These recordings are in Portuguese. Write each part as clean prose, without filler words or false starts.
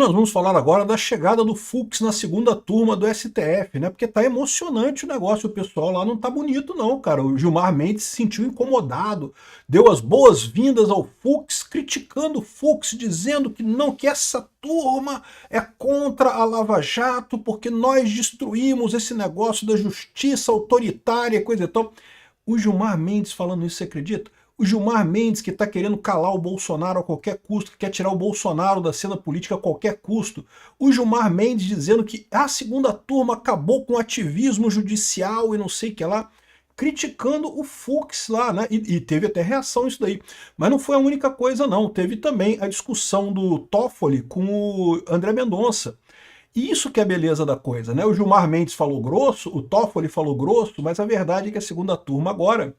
Nós vamos falar agora da chegada do Fux na segunda turma do STF, né? Porque tá emocionante o negócio, o pessoal lá não tá bonito não, cara. O Gilmar Mendes se sentiu incomodado, deu as boas-vindas ao Fux, criticando o Fux, dizendo que não, que essa turma é contra a Lava Jato, porque nós destruímos esse negócio da justiça autoritária, coisa e tal. O Gilmar Mendes falando isso, você acredita? O Gilmar Mendes, que está querendo calar o Bolsonaro a qualquer custo, que quer tirar o Bolsonaro da cena política a qualquer custo. O Gilmar Mendes dizendo que a segunda turma acabou com o ativismo judicial e não sei o que lá, criticando o Fux lá, né? E teve até reação isso daí. Mas não foi a única coisa, não. Teve também a discussão do Toffoli com o André Mendonça. E isso que é a beleza da coisa, né? O Gilmar Mendes falou grosso, o Toffoli falou grosso, mas a verdade é que a segunda turma agora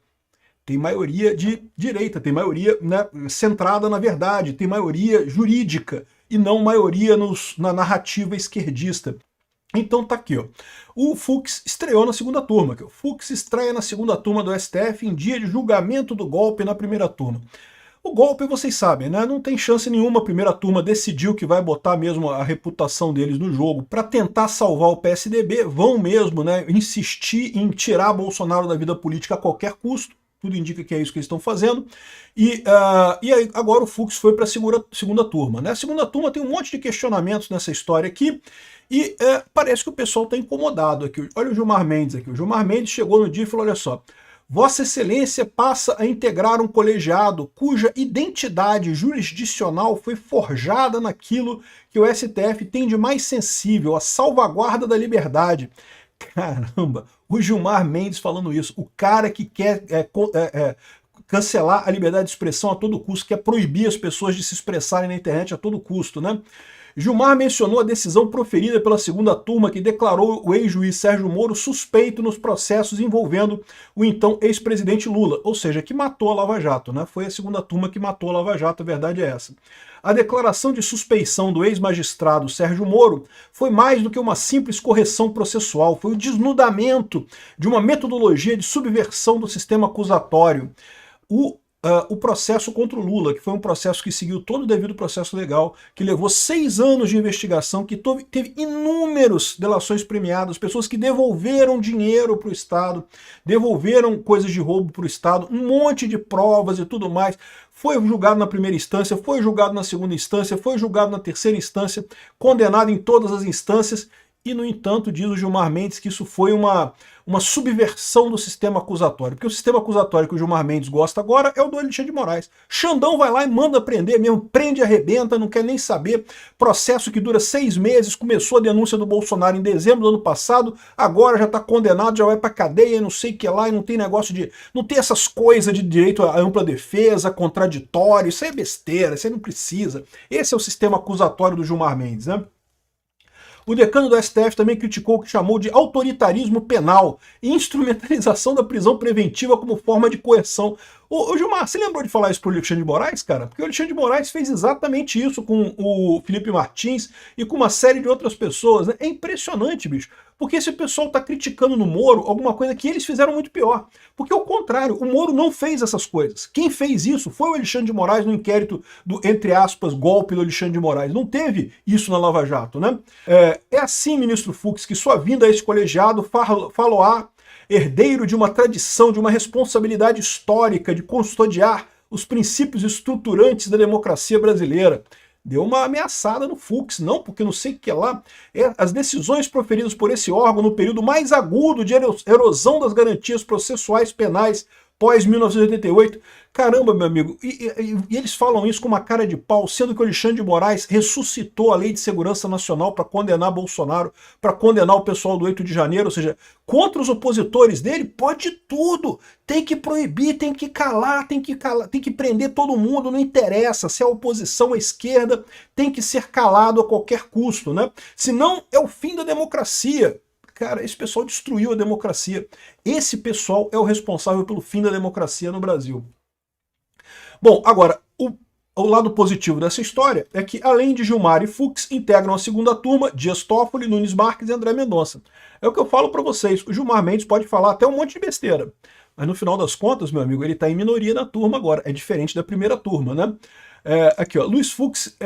tem maioria de direita, tem maioria, né, centrada na verdade, tem maioria jurídica e não maioria na narrativa esquerdista. Então tá aqui, ó. O Fux estreou na segunda turma. O Fux estreia na segunda turma do STF em dia de julgamento do golpe na primeira turma. O golpe, vocês sabem, né? Não tem chance nenhuma. A primeira turma decidiu que vai botar mesmo a reputação deles no jogo para tentar salvar o PSDB. Vão mesmo, né, insistir em tirar Bolsonaro da vida política a qualquer custo. Tudo indica que é isso que eles estão fazendo. E aí, agora o Fux foi para a segunda turma. Né? A segunda turma tem um monte de questionamentos nessa história aqui. E parece que o pessoal está incomodado aqui. Olha o Gilmar Mendes aqui. O Gilmar Mendes chegou no dia e falou, olha só, Vossa Excelência passa a integrar um colegiado cuja identidade jurisdicional foi forjada naquilo que o STF tem de mais sensível, a salvaguarda da liberdade. Caramba, o Gilmar Mendes falando isso, o cara que quer cancelar a liberdade de expressão a todo custo, quer proibir as pessoas de se expressarem na internet a todo custo, né? Gilmar mencionou a decisão proferida pela segunda turma que declarou o ex-juiz Sérgio Moro suspeito nos processos envolvendo o então ex-presidente Lula, ou seja, que matou a Lava Jato, né? Foi a segunda turma que matou a Lava Jato, a verdade é essa. A declaração de suspeição do ex-magistrado Sérgio Moro foi mais do que uma simples correção processual, foi o desnudamento de uma metodologia de subversão do sistema acusatório. O processo contra o Lula, que foi um processo que seguiu todo o devido processo legal, que levou 6 anos de investigação, que teve inúmeras delações premiadas, pessoas que devolveram dinheiro para o Estado, devolveram coisas de roubo para o Estado, um monte de provas e tudo mais. Foi julgado na primeira instância, foi julgado na segunda instância, foi julgado na terceira instância, condenado em todas as instâncias. E, no entanto, diz o Gilmar Mendes que isso foi uma subversão do sistema acusatório. Porque o sistema acusatório que o Gilmar Mendes gosta agora é o do Alexandre de Moraes. Xandão vai lá e manda prender mesmo, prende e arrebenta, não quer nem saber. Processo que dura 6 meses, começou a denúncia do Bolsonaro em dezembro do ano passado, agora já está condenado, já vai para cadeia, não sei o que lá, e não tem negócio de... Não tem essas coisas de direito à ampla defesa, contraditório, isso aí é besteira, isso aí não precisa. Esse é o sistema acusatório do Gilmar Mendes, né? O decano do STF também criticou o que chamou de autoritarismo penal e instrumentalização da prisão preventiva como forma de coerção. Ô Gilmar, você lembrou de falar isso pro Alexandre de Moraes, cara? Porque o Alexandre de Moraes fez exatamente isso com o Felipe Martins e com uma série de outras pessoas, né? É impressionante, bicho. Porque esse pessoal tá criticando no Moro alguma coisa que eles fizeram muito pior. Porque, ao contrário, o Moro não fez essas coisas. Quem fez isso foi o Alexandre de Moraes no inquérito do, entre aspas, golpe do Alexandre de Moraes. Não teve isso na Lava Jato, né? É assim, ministro Fux, que sua vinda a esse colegiado faloar herdeiro de uma tradição, de uma responsabilidade histórica de custodiar os princípios estruturantes da democracia brasileira. Deu uma ameaçada no Fux, não, porque não sei o que lá. As decisões proferidas por esse órgão no período mais agudo de erosão das garantias processuais penais pós-1988. Caramba, meu amigo, e eles falam isso com uma cara de pau, sendo que o Alexandre de Moraes ressuscitou a Lei de Segurança Nacional para condenar Bolsonaro, para condenar o pessoal do 8 de janeiro, ou seja, contra os opositores dele, pode tudo. Tem que proibir, tem que calar, tem que prender todo mundo, não interessa se é oposição ou esquerda, tem que ser calado a qualquer custo, né? Senão é o fim da democracia. Cara, esse pessoal destruiu a democracia. Esse pessoal é o responsável pelo fim da democracia no Brasil. Bom, agora, o lado positivo dessa história é que, além de Gilmar e Fux, integram a segunda turma Dias Toffoli, Nunes Marques e André Mendonça. É o que eu falo para vocês, o Gilmar Mendes pode falar até um monte de besteira, mas no final das contas, meu amigo, ele está em minoria na turma agora, é diferente da primeira turma, né? Aqui, ó, Luiz Fux,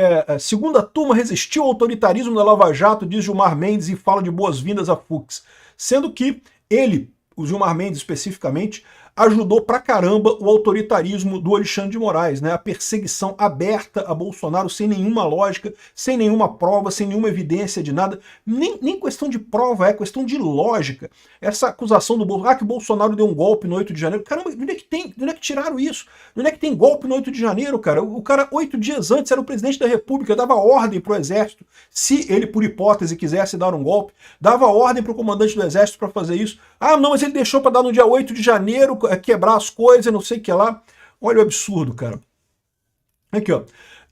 segunda turma resistiu ao autoritarismo da Lava Jato, diz Gilmar Mendes e fala de boas-vindas a Fux. Sendo que ele, o Gilmar Mendes especificamente, ajudou pra caramba o autoritarismo do Alexandre de Moraes, né? A perseguição aberta a Bolsonaro sem nenhuma lógica, sem nenhuma prova, sem nenhuma evidência de nada. Nem questão de prova, é questão de lógica. Essa acusação do Bolsonaro, que o Bolsonaro deu um golpe no 8 de janeiro. Caramba, de onde é que tem? De onde é que tiraram isso? De onde é que tem golpe no 8 de janeiro, cara? O cara, 8 dias antes, era o presidente da República, dava ordem pro exército, se ele, por hipótese, quisesse dar um golpe, dava ordem pro comandante do exército para fazer isso. Ah, não, mas ele deixou para dar no dia 8 de janeiro, quebrar as coisas, não sei o que lá. Olha o absurdo, cara. Aqui, ó.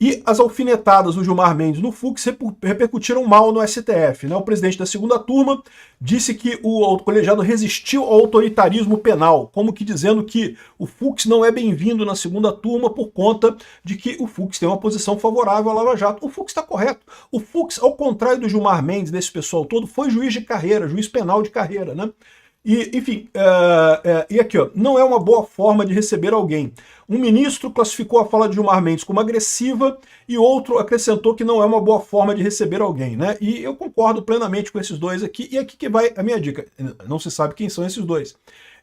E as alfinetadas do Gilmar Mendes no Fux repercutiram mal no STF, né? O presidente da segunda turma disse que o colegiado resistiu ao autoritarismo penal, como que dizendo que o Fux não é bem-vindo na segunda turma por conta de que o Fux tem uma posição favorável à Lava Jato. O Fux está correto. O Fux, ao contrário do Gilmar Mendes, desse pessoal todo, foi juiz de carreira, juiz penal de carreira, né? E, enfim, e aqui, ó, não é uma boa forma de receber alguém. Um ministro classificou a fala de Gilmar Mendes como agressiva e outro acrescentou que não é uma boa forma de receber alguém, né? E eu concordo plenamente com esses dois aqui, e aqui que vai a minha dica. Não se sabe quem são esses dois.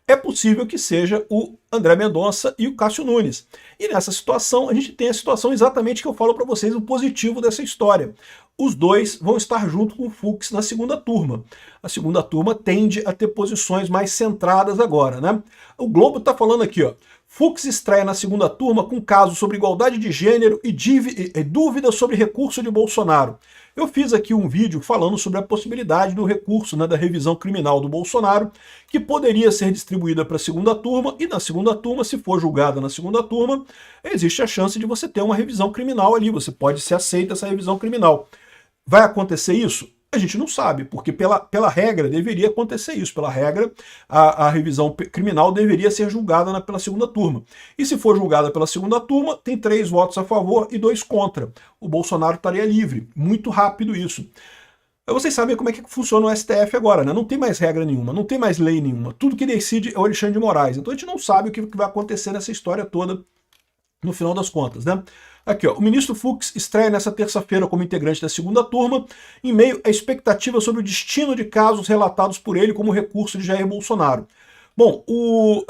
É possível que seja o André Mendonça e o Cássio Nunes. E nessa situação, a gente tem a situação exatamente que eu falo para vocês, o positivo dessa história. Os dois vão estar junto com o Fux na segunda turma. A segunda turma tende a ter posições mais centradas agora, né? O Globo está falando aqui, ó. Fux estreia na segunda turma com casos sobre igualdade de gênero e dúvidas sobre recurso de Bolsonaro. Eu fiz aqui um vídeo falando sobre a possibilidade do recurso, né, da revisão criminal do Bolsonaro, que poderia ser distribuída para a segunda turma, e na segunda turma, se for julgada na segunda turma, existe a chance de você ter uma revisão criminal ali, você pode ser aceita essa revisão criminal. Vai acontecer isso? A gente não sabe, porque pela regra deveria acontecer isso. Pela regra, a revisão criminal deveria ser julgada pela segunda turma. E se for julgada pela segunda turma, tem 3 votos a favor e 2 contra. O Bolsonaro estaria livre. Muito rápido isso. Vocês sabem como é que funciona o STF agora, né? Não tem mais regra nenhuma, não tem mais lei nenhuma. Tudo que decide é o Alexandre de Moraes. Então a gente não sabe o que vai acontecer nessa história toda no final das contas, né? Aqui, ó, o ministro Fux estreia nessa terça-feira como integrante da segunda turma, em meio à expectativa sobre o destino de casos relatados por ele como recurso de Jair Bolsonaro. Bom, o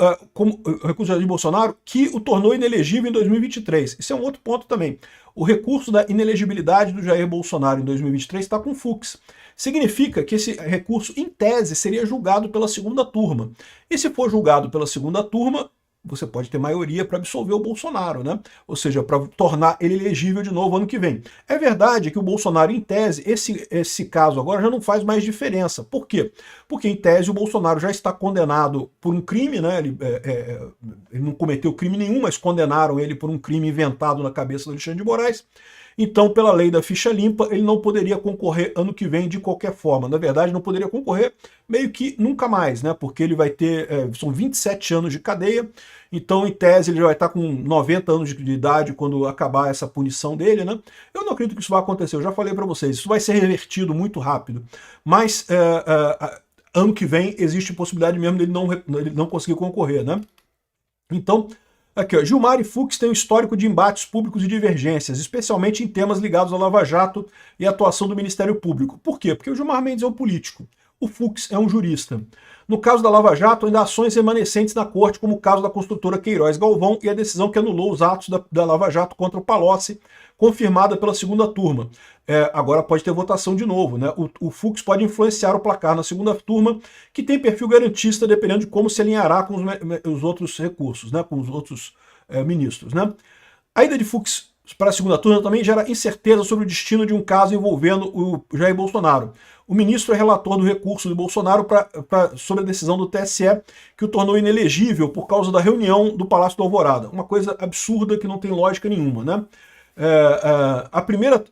recurso de Jair Bolsonaro que o tornou inelegível em 2023. Esse é um outro ponto também. O recurso da inelegibilidade do Jair Bolsonaro em 2023 está com o Fux. Significa que esse recurso, em tese, seria julgado pela segunda turma. E se for julgado pela segunda turma, você pode ter maioria para absolver o Bolsonaro, né? Ou seja, para tornar ele elegível de novo ano que vem. É verdade que o Bolsonaro, em tese, esse caso agora já não faz mais diferença. Por quê? Porque, em tese, o Bolsonaro já está condenado por um crime, né? Ele não cometeu crime nenhum, mas condenaram ele por um crime inventado na cabeça do Alexandre de Moraes. Então, pela lei da ficha limpa, ele não poderia concorrer ano que vem de qualquer forma. Na verdade, não poderia concorrer meio que nunca mais, né? Porque ele vai ter, são 27 anos de cadeia, então, em tese, ele já vai estar com 90 anos de idade quando acabar essa punição dele, né? Eu não acredito que isso vai acontecer, eu já falei para vocês, isso vai ser revertido muito rápido. Mas, ano que vem, existe possibilidade mesmo dele não conseguir concorrer, né? Então, aqui, ó, Gilmar e Fux têm um histórico de embates públicos e divergências, especialmente em temas ligados ao Lava Jato e à atuação do Ministério Público. Por quê? Porque o Gilmar Mendes é um político, o Fux é um jurista. No caso da Lava Jato, ainda há ações remanescentes na corte, como o caso da construtora Queiroz Galvão e a decisão que anulou os atos da Lava Jato contra o Palocci, confirmada pela segunda turma. Agora pode ter votação de novo, né? O Fux pode influenciar o placar na segunda turma, que tem perfil garantista, dependendo de como se alinhará com os outros recursos, né? Com os outros ministros, né? A ida de Fux para a segunda turma também gera incerteza sobre o destino de um caso envolvendo o Jair Bolsonaro. O ministro é relator do recurso de Bolsonaro sobre a decisão do TSE, que o tornou inelegível por causa da reunião do Palácio do Alvorada. Uma coisa absurda que não tem lógica nenhuma, né? A primeira,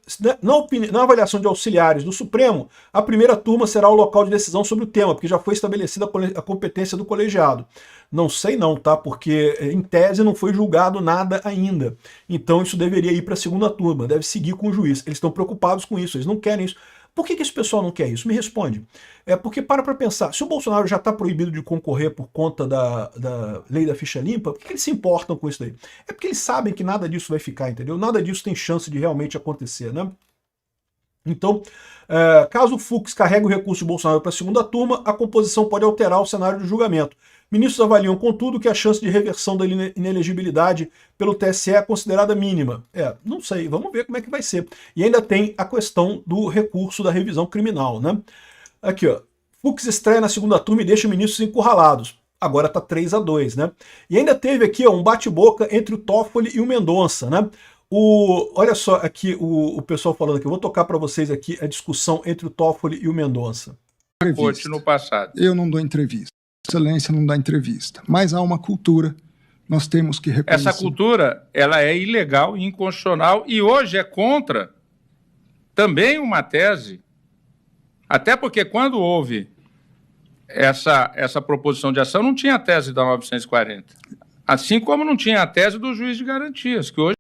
na avaliação de auxiliares do Supremo, a primeira turma será o local de decisão sobre o tema, porque já foi estabelecida a competência do colegiado. Não sei não, tá? Porque em tese não foi julgado nada ainda. Então isso deveria ir para a segunda turma, deve seguir com o juiz. Eles estão preocupados com isso, eles não querem isso. Por que esse pessoal não quer isso? Me responde. É porque para pensar, se o Bolsonaro já está proibido de concorrer por conta da lei da ficha limpa, por que eles se importam com isso daí? É porque eles sabem que nada disso vai ficar, entendeu? Nada disso tem chance de realmente acontecer, né? Então, caso o Fux carregue o recurso de Bolsonaro para a segunda turma, a composição pode alterar o cenário de julgamento. Ministros avaliam, contudo, que a chance de reversão da inelegibilidade pelo TSE é considerada mínima. Não sei, vamos ver como é que vai ser. E ainda tem a questão do recurso da revisão criminal, né? Aqui, ó. Fux estreia na segunda turma e deixa ministros encurralados. Agora tá 3-2, né? E ainda teve aqui, ó, um bate-boca entre o Toffoli e o Mendonça, né? Olha só aqui o pessoal falando aqui, eu vou tocar para vocês aqui a discussão entre o Toffoli e o Mendonça. No passado. Eu não dou entrevista. Excelência não dá entrevista. Mas há uma cultura, nós temos que reconhecer. Essa cultura, ela é ilegal, inconstitucional e hoje é contra também uma tese, até porque quando houve essa proposição de ação não tinha a tese da 940, assim como não tinha a tese do juiz de garantias, que hoje...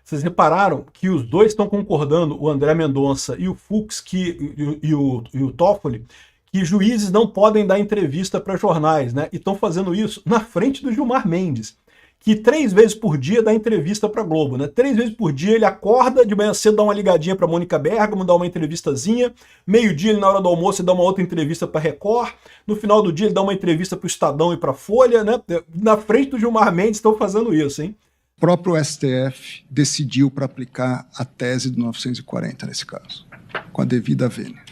Vocês repararam que os dois estão concordando, o André Mendonça e o Fux e o Toffoli, que juízes não podem dar entrevista para jornais, né? E estão fazendo isso na frente do Gilmar Mendes, que 3 vezes por dia dá entrevista para Globo, né? 3 vezes por dia ele acorda, de manhã cedo dá uma ligadinha para Mônica Bergamo, dá uma entrevistazinha, meio-dia ele na hora do almoço ele dá uma outra entrevista para Record, no final do dia ele dá uma entrevista para o Estadão e para Folha, né? Na frente do Gilmar Mendes estão fazendo isso, hein? O próprio STF decidiu para aplicar a tese do 940 nesse caso, com a devida vênia.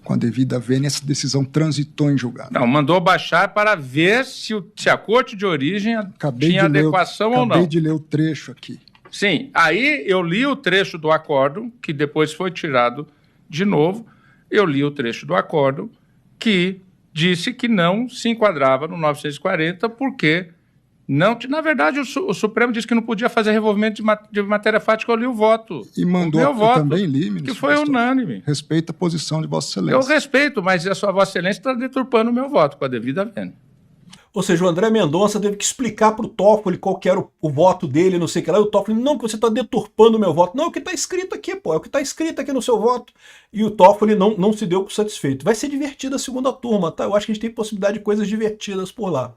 Com a devida vênia, essa decisão transitou em julgado. Não, mandou baixar para ver se a corte de origem tinha adequação ou não. Acabei de ler o trecho aqui. Sim, aí eu li o trecho do acórdão, que depois foi tirado de novo, eu li o trecho do acórdão, que disse que não se enquadrava no 940, porque... Não, na verdade, o Supremo disse que não podia fazer revolvimento de matéria fática, eu li o voto. E mandou, eu voto, também li, ministro. Que foi unânime. Respeita a posição de Vossa Excelência. Eu respeito, mas a sua Vossa Excelência está deturpando o meu voto, com a devida vênia. Ou seja, o André Mendonça teve que explicar para o Toffoli qual que era o voto dele, não sei o que lá, e o Toffoli, não, que você está deturpando o meu voto. Não, é o que está escrito aqui, pô, é o que está escrito aqui no seu voto. E o Toffoli não se deu por satisfeito. Vai ser divertida a segunda turma, tá? Eu acho que a gente tem possibilidade de coisas divertidas por lá.